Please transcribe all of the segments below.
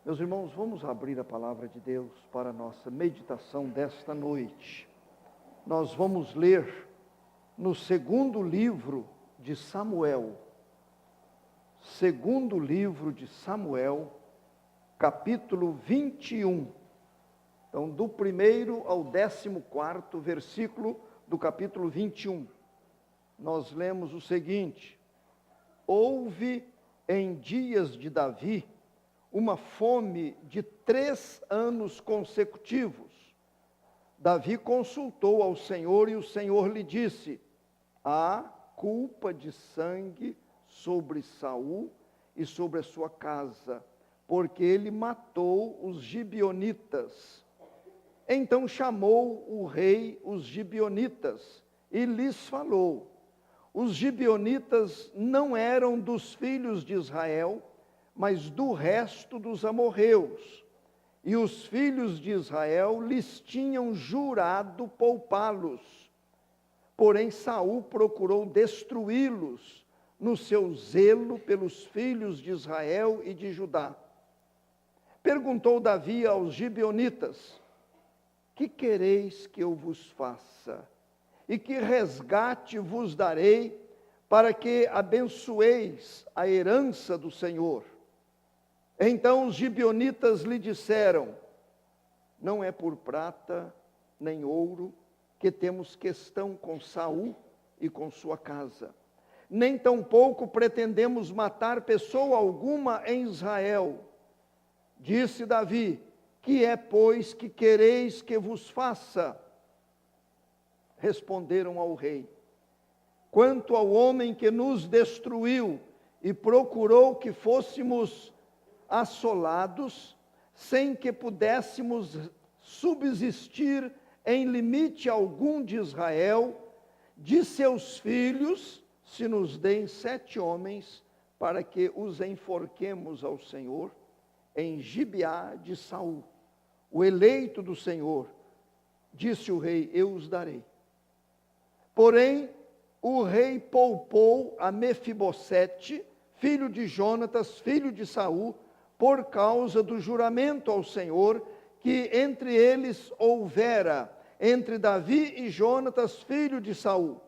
Meus irmãos, vamos abrir a palavra de Deus para a nossa meditação desta noite. Nós vamos ler no segundo livro de Samuel. Segundo livro de Samuel, capítulo 21. Então, do 1º ao 14º versículo do capítulo 21. Nós lemos o seguinte: houve em dias de Davi uma fome de 3 anos consecutivos. Davi consultou ao Senhor e o Senhor lhe disse: há culpa de sangue sobre Saul e sobre a sua casa, porque ele matou os gibeonitas. Então chamou o rei os gibeonitas e lhes falou: os gibeonitas não eram dos filhos de Israel, mas do resto dos amorreus. E os filhos de Israel lhes tinham jurado poupá-los. Porém Saul procurou destruí-los no seu zelo pelos filhos de Israel e de Judá. Perguntou Davi aos gibeonitas: que quereis que eu vos faça? E que resgate vos darei para que abençoeis a herança do Senhor? Então os gibeonitas lhe disseram: não é por prata nem ouro que temos questão com Saul e com sua casa, nem tampouco pretendemos matar pessoa alguma em Israel. Disse Davi: que é, pois, que quereis que vos faça? Responderam ao rei: quanto ao homem que nos destruiu e procurou que fôssemos assolados, sem que pudéssemos subsistir em limite algum de Israel, de seus filhos, se nos deem 7 homens, para que os enforquemos ao Senhor, em Gibeá de Saul, o eleito do Senhor. Disse o rei: eu os darei. Porém, o rei poupou a Mefibosete, filho de Jonatas, filho de Saul, por causa do juramento ao Senhor que entre eles houvera, entre Davi e Jonatas, filho de Saul.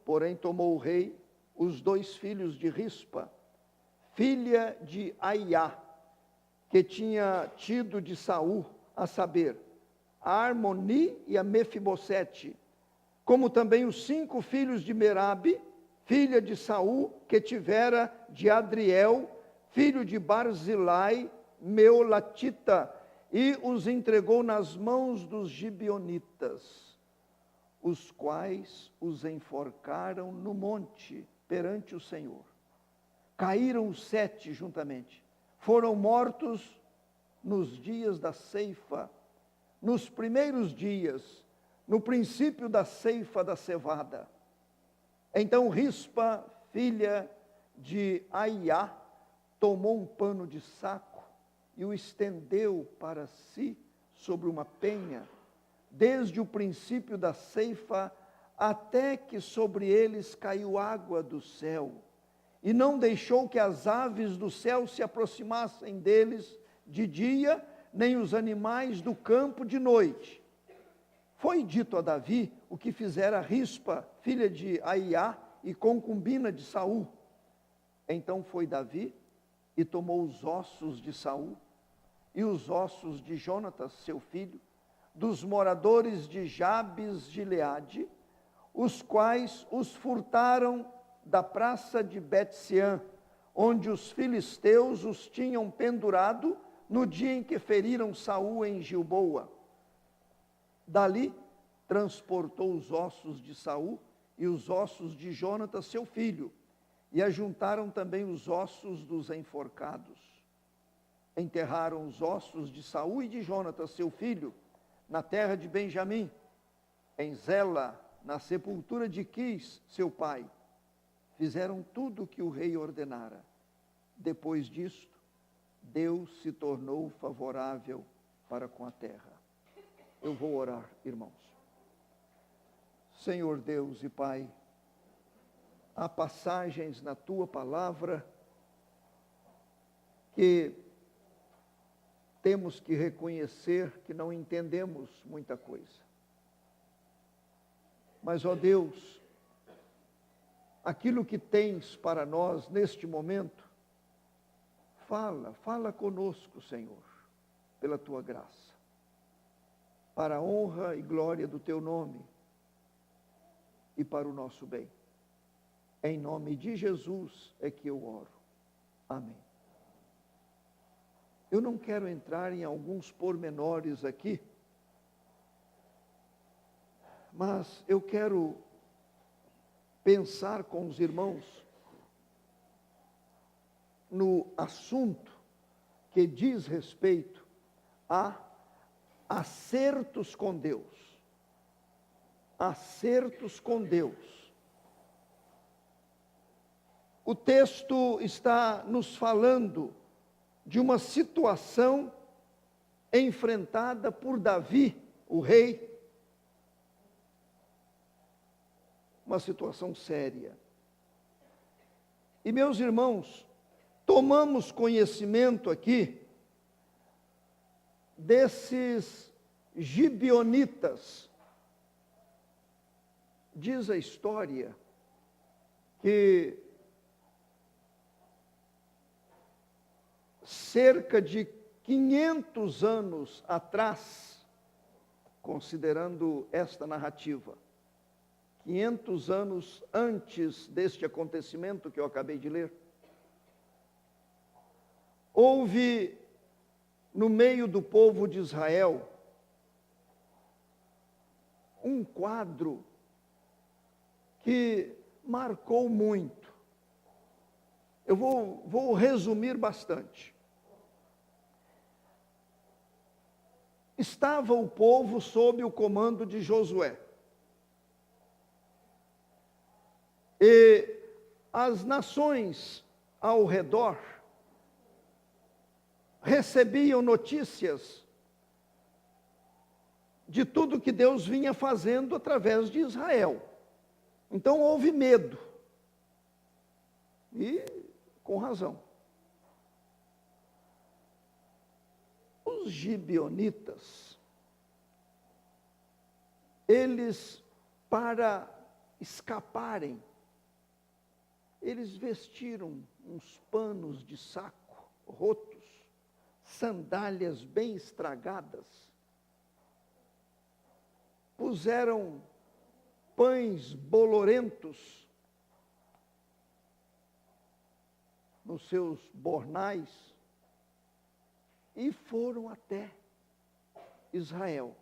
Porém tomou o rei os 2 filhos de Rispa, filha de Aiá, que tinha tido de Saul, a saber, a Armoni e a Mefibosete, como também os 5 filhos de Merabe, filha de Saul, que tivera de Adriel, filho de Barzilai, Meolatita, e os entregou nas mãos dos gibeonitas, os quais os enforcaram no monte perante o Senhor. Caíram os 7 juntamente, foram mortos nos dias da ceifa, nos primeiros dias, no princípio da ceifa da cevada. Então Rispa, filha de Aiá, tomou um pano de saco e o estendeu para si sobre uma penha, desde o princípio da ceifa até que sobre eles caiu água do céu, e não deixou que as aves do céu se aproximassem deles de dia, nem os animais do campo de noite. Foi dito a Davi o que fizera Rispa, filha de Aiá e concubina de Saul. Então foi Davi e tomou os ossos de Saul e os ossos de Jonatas, seu filho, dos moradores de Jabes Gileade, os quais os furtaram da praça de Bet-seã, onde os filisteus os tinham pendurado no dia em que feriram Saul em Gilboa. Dali transportou os ossos de Saul e os ossos de Jonatas, seu filho, e ajuntaram também os ossos dos enforcados. Enterraram os ossos de Saul e de Jonatas, seu filho, na terra de Benjamim, em Zela, na sepultura de Quis, seu pai. Fizeram tudo o que o rei ordenara. Depois disto, Deus se tornou favorável para com a terra. Eu vou orar, irmãos. Senhor Deus e Pai, há passagens na Tua palavra que temos que reconhecer que não entendemos muita coisa. Mas, ó Deus, aquilo que tens para nós neste momento, fala conosco, Senhor, pela tua graça, para a honra e glória do teu nome e para o nosso bem. Em nome de Jesus é que eu oro. Amém. Eu não quero entrar em alguns pormenores aqui, mas eu quero pensar com os irmãos no assunto que diz respeito a acertos com Deus. Acertos com Deus. O texto está nos falando de uma situação enfrentada por Davi, o rei. Uma situação séria. E, meus irmãos, tomamos conhecimento aqui desses gibeonitas. Diz a história que cerca de 500 anos atrás, considerando esta narrativa, 500 anos antes deste acontecimento que eu acabei de ler, houve no meio do povo de Israel um quadro que marcou muito. Eu vou resumir bastante. Estava o povo sob o comando de Josué. E as nações ao redor recebiam notícias de tudo que Deus vinha fazendo através de Israel. Então houve medo. E com razão. Os gibeonitas, eles, para escaparem, eles vestiram uns panos de saco rotos, sandálias bem estragadas, puseram pães bolorentos nos seus bornais e foram até Israel.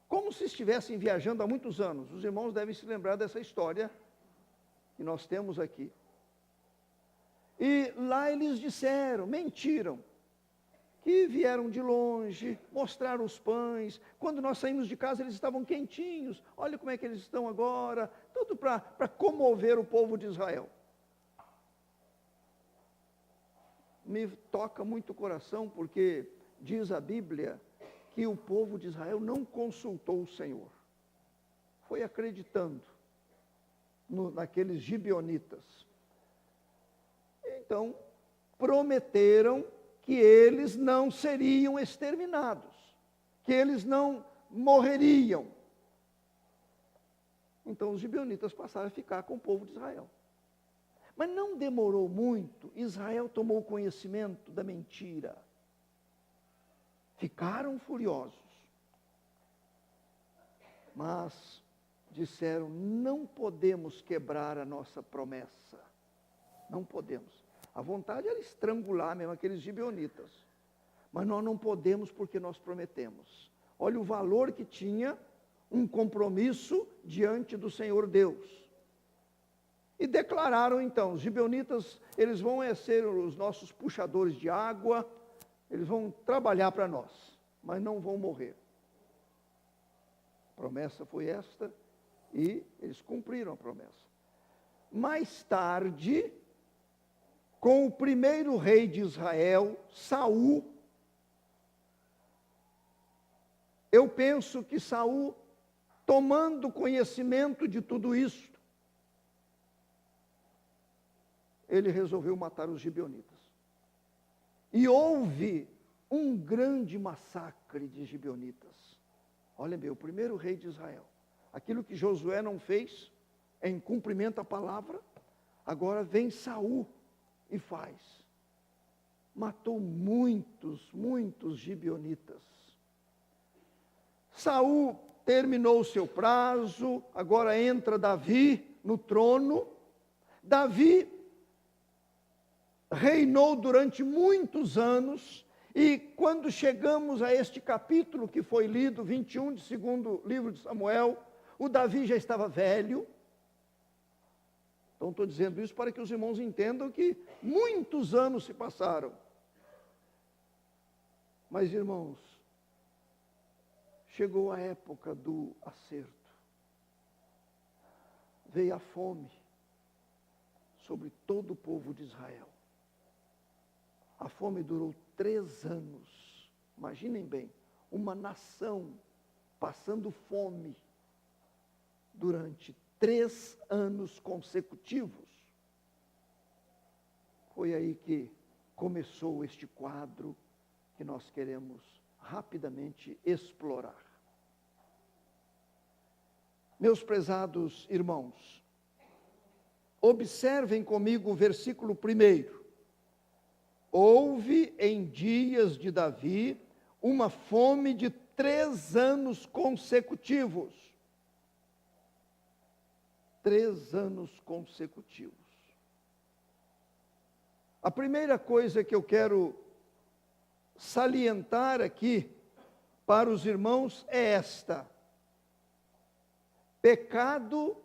Como se estivessem viajando há muitos anos. Os irmãos devem se lembrar dessa história que nós temos aqui. E lá eles mentiram, que vieram de longe, mostraram os pães. Quando nós saímos de casa, eles estavam quentinhos. Olha como é que eles estão agora. Tudo para comover o povo de Israel. Me toca muito o coração, porque diz a Bíblia que o povo de Israel não consultou o Senhor. Foi acreditando naqueles gibeonitas. Então, prometeram que eles não seriam exterminados, que eles não morreriam. Então, os gibeonitas passaram a ficar com o povo de Israel. Mas não demorou muito, Israel tomou conhecimento da mentira. Ficaram furiosos. Mas disseram, não podemos quebrar a nossa promessa. Não podemos. A vontade era estrangular mesmo aqueles gibeonitas. Mas nós não podemos porque nós prometemos. Olha o valor que tinha um compromisso diante do Senhor Deus. E declararam então, os gibeonitas, eles vão ser os nossos puxadores de água, eles vão trabalhar para nós, mas não vão morrer. A promessa foi esta, e eles cumpriram a promessa. Mais tarde, com o primeiro rei de Israel, Saul, eu penso que Saul, tomando conhecimento de tudo isso, ele resolveu matar os gibeonitas. E houve um grande massacre de gibeonitas. Olha bem, o primeiro rei de Israel. Aquilo que Josué não fez, em cumprimento à palavra, agora vem Saul e faz. Matou muitos gibeonitas. Saul terminou o seu prazo, agora entra Davi no trono. Davi reinou durante muitos anos, e quando chegamos a este capítulo que foi lido, 21 de segundo livro de Samuel, o Davi já estava velho. Então estou dizendo isso para que os irmãos entendam que muitos anos se passaram. Mas, irmãos, chegou a época do acerto. Veio a fome sobre todo o povo de Israel. A fome durou 3 anos. Imaginem bem, uma nação passando fome durante 3 anos consecutivos. Foi aí que começou este quadro que nós queremos rapidamente explorar. Meus prezados irmãos, observem comigo o versículo 1. Houve em dias de Davi uma fome de 3 anos consecutivos. 3 anos consecutivos. A primeira coisa que eu quero salientar aqui para os irmãos é esta: pecado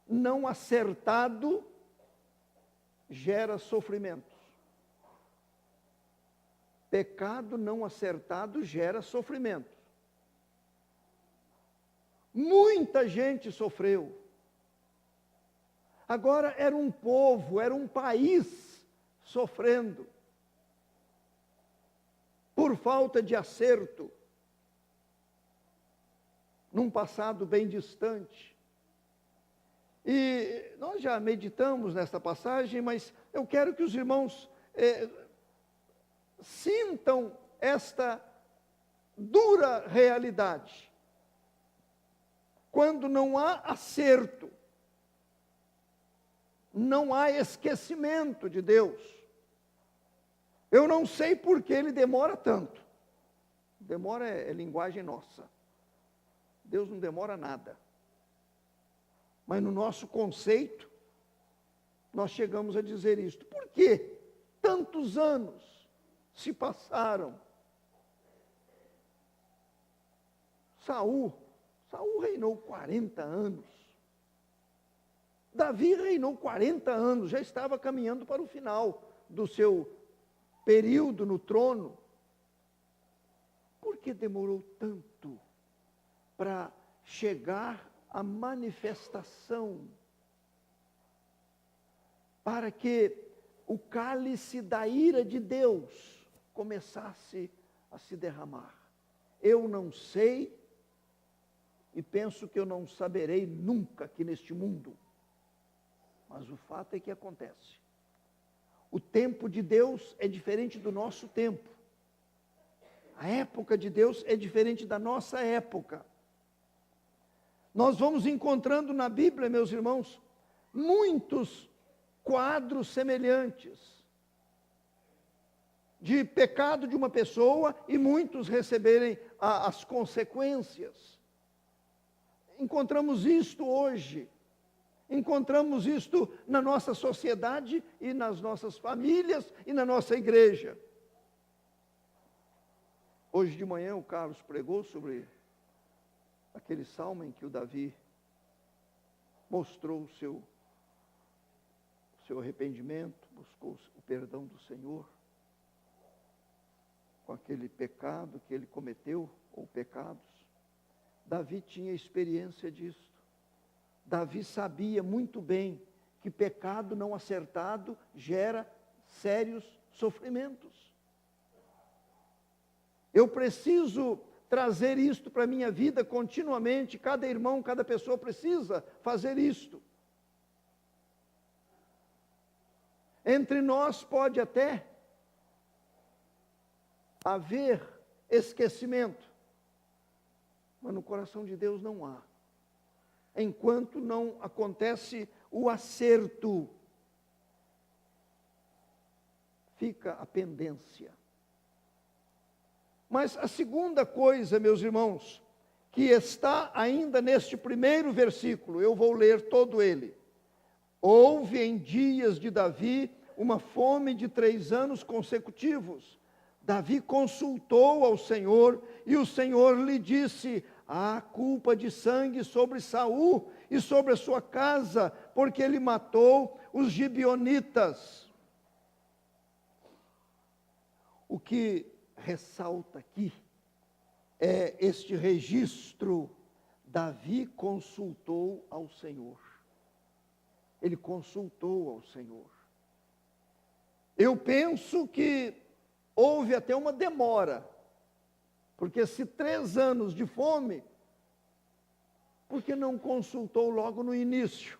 não acertado gera sofrimentos. Pecado não acertado gera sofrimentos. Muita gente sofreu. Agora era um povo, era um país sofrendo por falta de acerto, num passado bem distante. E nós já meditamos nesta passagem, mas eu quero que os irmãos sintam esta dura realidade. Quando não há acerto, não há esquecimento de Deus. Eu não sei por que ele demora tanto. Demora é linguagem nossa. Deus não demora nada. Mas no nosso conceito, nós chegamos a dizer isto. Por que tantos anos se passaram? Saul reinou 40 anos. Davi reinou 40 anos, já estava caminhando para o final do seu período no trono. Por que demorou tanto para chegar a manifestação, para que o cálice da ira de Deus começasse a se derramar? Eu não sei, e penso que eu não saberei nunca aqui neste mundo, mas o fato é que acontece. O tempo de Deus é diferente do nosso tempo. A época de Deus é diferente da nossa época. Nós vamos encontrando na Bíblia, meus irmãos, muitos quadros semelhantes de pecado de uma pessoa e muitos receberem as consequências. Encontramos isto hoje. Encontramos isto na nossa sociedade e nas nossas famílias e na nossa igreja. Hoje de manhã o Carlos pregou sobre aquele salmo em que o Davi mostrou o seu arrependimento, buscou o perdão do Senhor com aquele pecado que ele cometeu, ou pecados. Davi tinha experiência disso. Davi sabia muito bem que pecado não acertado gera sérios sofrimentos. Eu preciso trazer isto para a minha vida continuamente. Cada irmão, cada pessoa precisa fazer isto. Entre nós pode até haver esquecimento, mas no coração de Deus não há. Enquanto não acontece o acerto, fica a pendência. Mas a segunda coisa, meus irmãos, que está ainda neste primeiro versículo, eu vou ler todo ele. Houve em dias de Davi uma fome de 3 anos consecutivos. Davi consultou ao Senhor e o Senhor lhe disse: há culpa de sangue sobre Saul e sobre a sua casa, porque ele matou os gibeonitas. O que ressalta aqui é este registro: Davi consultou ao Senhor. Ele consultou ao Senhor. Eu penso que houve até uma demora, porque se 3 anos de fome, por que não consultou logo no início?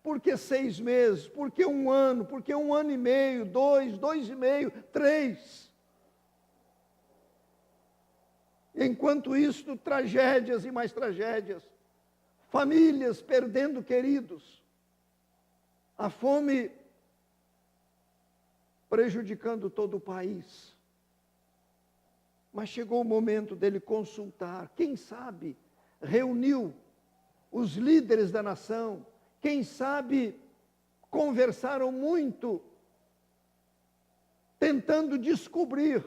Por que 6 meses? Por que 1 ano? Por que 1 ano e meio? 2, 2 e meio, 3? Enquanto isso, tragédias e mais tragédias, famílias perdendo queridos, a fome prejudicando todo o país. Mas chegou o momento dele consultar, quem sabe reuniu os líderes da nação, quem sabe conversaram muito, tentando descobrir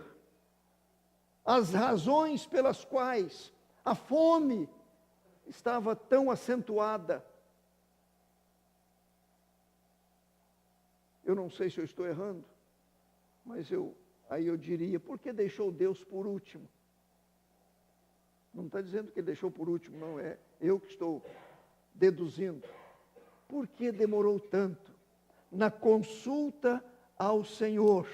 as razões pelas quais a fome estava tão acentuada. Eu não sei se eu estou errando, mas aí eu diria: por que deixou Deus por último? Não está dizendo que ele deixou por último, não, é eu que estou deduzindo. Por que demorou tanto na consulta ao Senhor?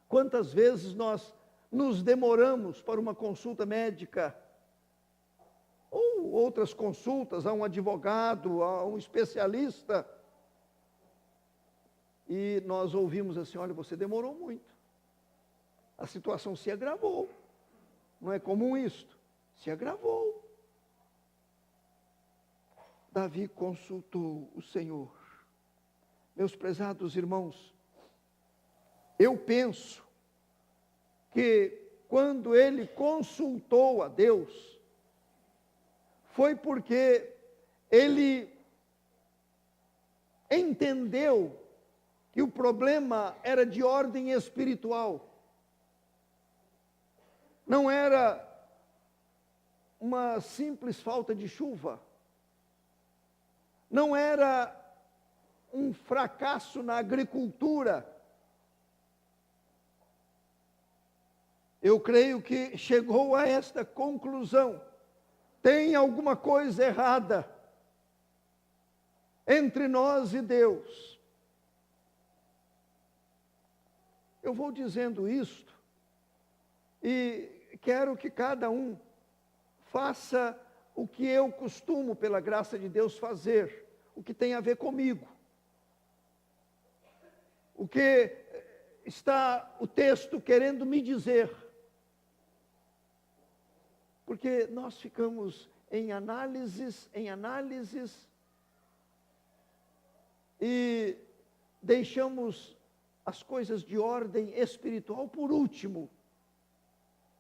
Quantas vezes nós nos demoramos para uma consulta médica, ou outras consultas a um advogado, a um especialista, e nós ouvimos assim: olha, você demorou muito, a situação se agravou. Não é comum isto? Se agravou. Davi consultou o Senhor. Meus prezados irmãos, eu penso que quando ele consultou a Deus, foi porque ele entendeu que o problema era de ordem espiritual. Não era uma simples falta de chuva. Não era um fracasso na agricultura. Eu creio que chegou a esta conclusão: tem alguma coisa errada entre nós e Deus. Eu vou dizendo isto e quero que cada um faça o que eu costumo, pela graça de Deus, fazer, o que tem a ver comigo. O que está o texto querendo me dizer. Porque nós ficamos em análises, e deixamos as coisas de ordem espiritual por último.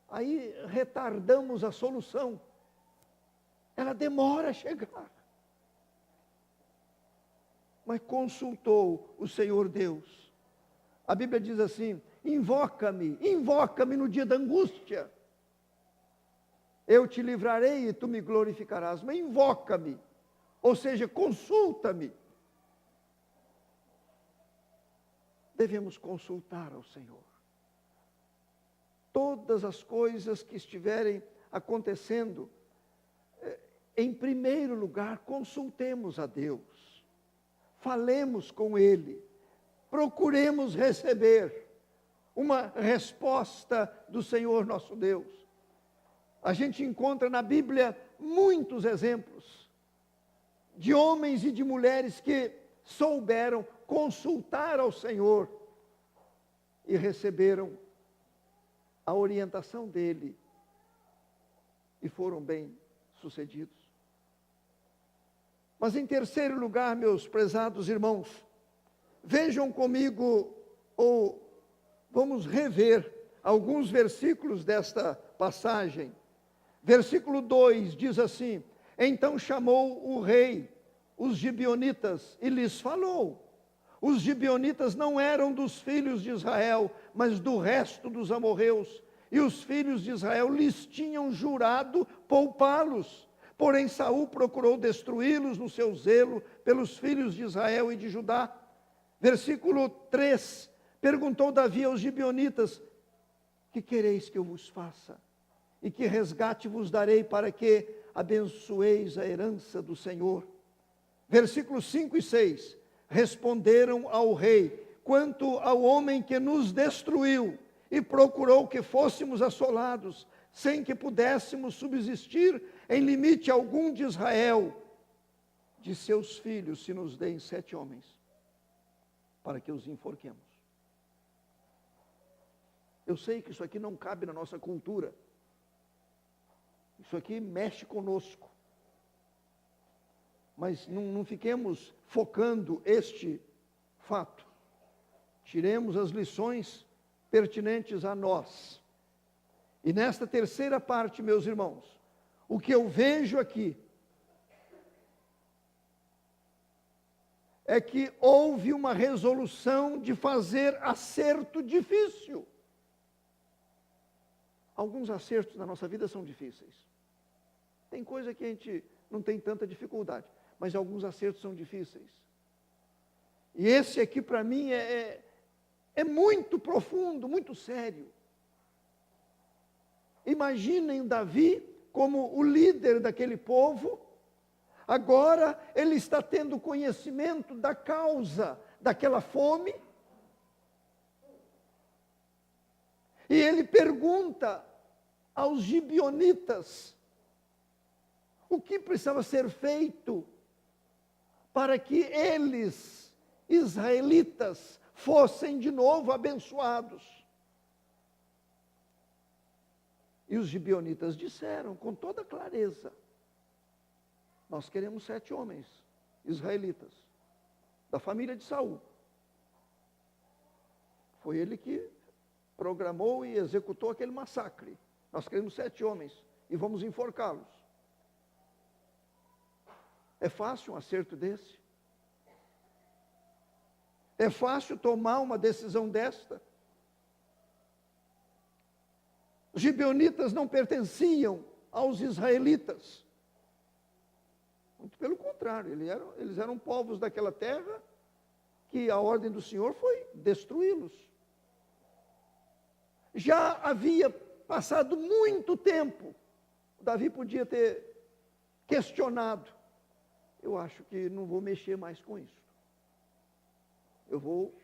Aí retardamos a solução. Ela demora a chegar. Mas consultou o Senhor Deus. A Bíblia diz assim: invoca-me no dia da angústia. Eu te livrarei e tu me glorificarás. Mas invoca-me, ou seja, consulta-me. Devemos consultar ao Senhor. Todas as coisas que estiverem acontecendo, em primeiro lugar, consultemos a Deus. Falemos com Ele. Procuremos receber uma resposta do Senhor nosso Deus. A gente encontra na Bíblia muitos exemplos de homens e de mulheres que souberam consultar ao Senhor e receberam a orientação dele e foram bem sucedidos. Mas em terceiro lugar, meus prezados irmãos, vejam comigo, ou vamos rever alguns versículos desta passagem. Versículo 2 diz assim: então chamou o rei os gibeonitas e lhes falou. Os gibeonitas não eram dos filhos de Israel, mas do resto dos amorreus. E os filhos de Israel lhes tinham jurado poupá-los. Porém Saul procurou destruí-los no seu zelo pelos filhos de Israel e de Judá. Versículo 3, perguntou Davi aos gibeonitas: que quereis que eu vos faça? E que resgate vos darei para que abençoeis a herança do Senhor? Versículos 5 e 6, responderam ao rei: quanto ao homem que nos destruiu e procurou que fôssemos assolados, sem que pudéssemos subsistir em limite algum de Israel, de seus filhos se nos deem 7 homens, para que os enforquemos. Eu sei que isso aqui não cabe na nossa cultura. Isso aqui mexe conosco. Mas não fiquemos focando este fato. Tiremos as lições pertinentes a nós. E nesta terceira parte, meus irmãos, o que eu vejo aqui é que houve uma resolução de fazer acerto difícil. Alguns acertos na nossa vida são difíceis. Tem coisa que a gente não tem tanta dificuldade, mas alguns acertos são difíceis. E esse aqui para mim é muito profundo, muito sério. Imaginem Davi como o líder daquele povo. Agora ele está tendo conhecimento da causa daquela fome. E ele pergunta aos gibeonitas o que precisava ser feito para que eles, israelitas, fossem de novo abençoados. E os gibeonitas disseram com toda clareza: nós queremos 7 homens israelitas, da família de Saul. Foi ele que programou e executou aquele massacre. Nós queremos 7 homens e vamos enforcá-los. É fácil um acerto desse? É fácil tomar uma decisão desta? Os gibeonitas não pertenciam aos israelitas. Muito pelo contrário, eles eram povos daquela terra que a ordem do Senhor foi destruí-los. Já havia passado muito tempo. Davi podia ter questionado: eu acho que não vou mexer mais com isso. Eu vou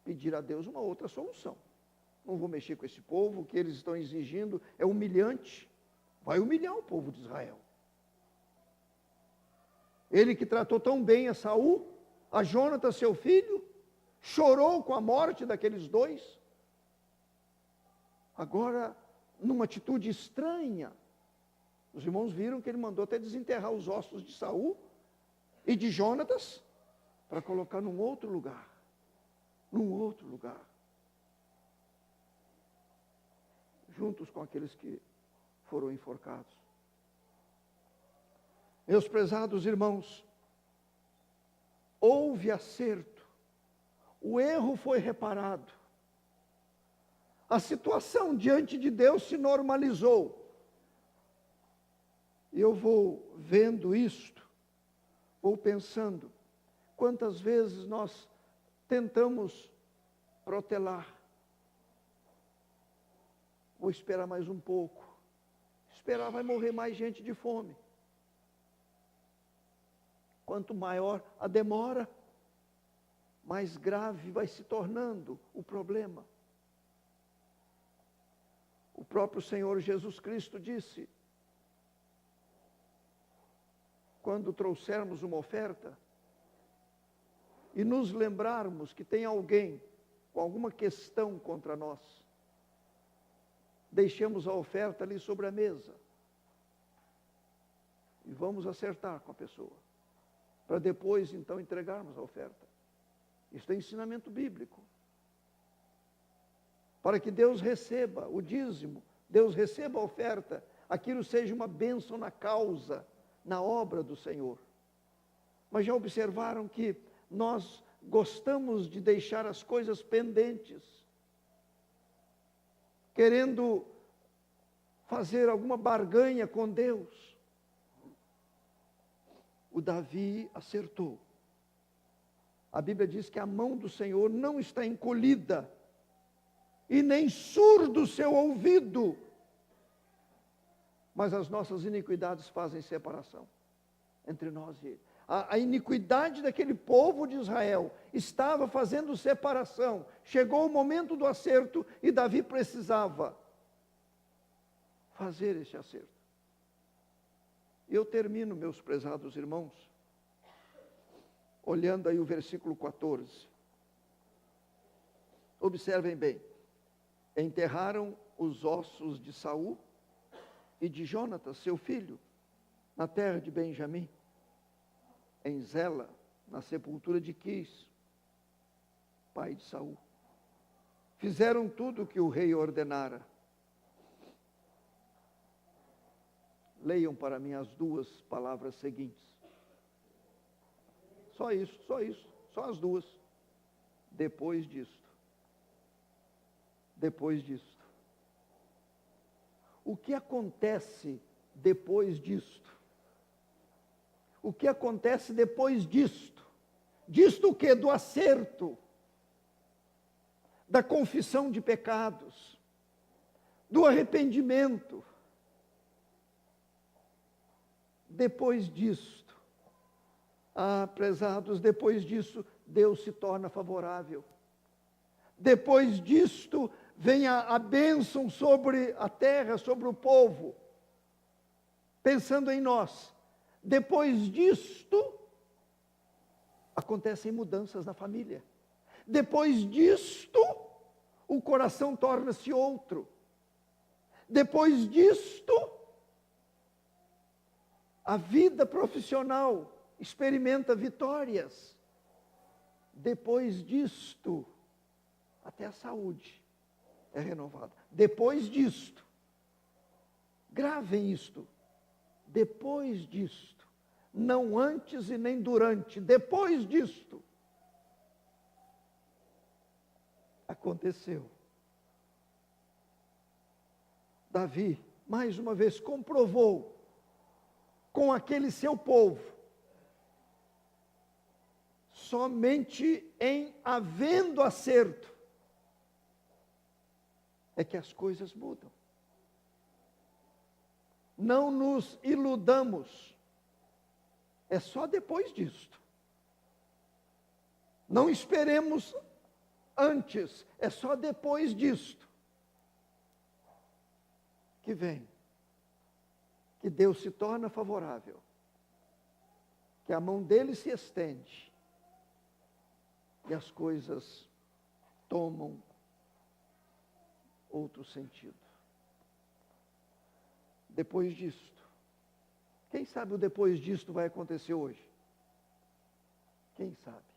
pedir a Deus uma outra solução. Não vou mexer com esse povo, o que eles estão exigindo é humilhante. Vai humilhar o povo de Israel. Ele que tratou tão bem a Saul, a Jonatas, seu filho, chorou com a morte daqueles 2. Agora, numa atitude estranha, os irmãos viram que ele mandou até desenterrar os ossos de Saul e de Jonatas para colocar num outro lugar. Num outro lugar. Juntos com aqueles que foram enforcados. Meus prezados irmãos, houve acerto. O erro foi reparado. A situação diante de Deus se normalizou. E eu vou vendo isto, vou pensando, quantas vezes nós tentamos protelar. Vou esperar mais um pouco. Esperar, vai morrer mais gente de fome. Quanto maior a demora, mais grave vai se tornando o problema. O próprio Senhor Jesus Cristo disse: quando trouxermos uma oferta e nos lembrarmos que tem alguém com alguma questão contra nós, deixemos a oferta ali sobre a mesa. E vamos acertar com a pessoa, para depois então entregarmos a oferta. Isso é ensinamento bíblico. Para que Deus receba o dízimo, Deus receba a oferta, aquilo seja uma bênção na causa, na obra do Senhor. Mas já observaram que nós gostamos de deixar as coisas pendentes, querendo fazer alguma barganha com Deus. O Davi acertou. A Bíblia diz que a mão do Senhor não está encolhida, e nem surdo o seu ouvido, mas as nossas iniquidades fazem separação entre nós e ele. A iniquidade daquele povo de Israel estava fazendo separação. Chegou o momento do acerto e Davi precisava fazer esse acerto. Eu termino, meus prezados irmãos, olhando aí o versículo 14. Observem bem. Enterraram os ossos de Saul e de Jonatas, seu filho, na terra de Benjamim, em Zela, na sepultura de Quis, pai de Saul. Fizeram tudo o que o rei ordenara. Leiam para mim as duas palavras seguintes. Só isso, só as duas. Depois disto. Depois disto. O que acontece depois disto? O que acontece depois disto? Disto o quê? Do acerto, da confissão de pecados, do arrependimento. Depois disto, prezados, depois disso, Deus se torna favorável. Depois disto, vem a bênção sobre a terra, sobre o povo, pensando em nós. Depois disto, acontecem mudanças na família. Depois disto, o coração torna-se outro. Depois disto, a vida profissional experimenta vitórias. Depois disto, até a saúde é renovada. Depois disto, gravem isto, depois disto, não antes e nem durante, depois disto, aconteceu. Davi, mais uma vez, comprovou com aquele seu povo, somente em havendo acerto, é que as coisas mudam. Não nos iludamos, é só depois disto. Não esperemos antes, é só depois disto que vem, que Deus se torna favorável, que a mão dele se estende e as coisas tomam outro sentido. Depois disto, quem sabe o depois disto vai acontecer hoje? Quem sabe?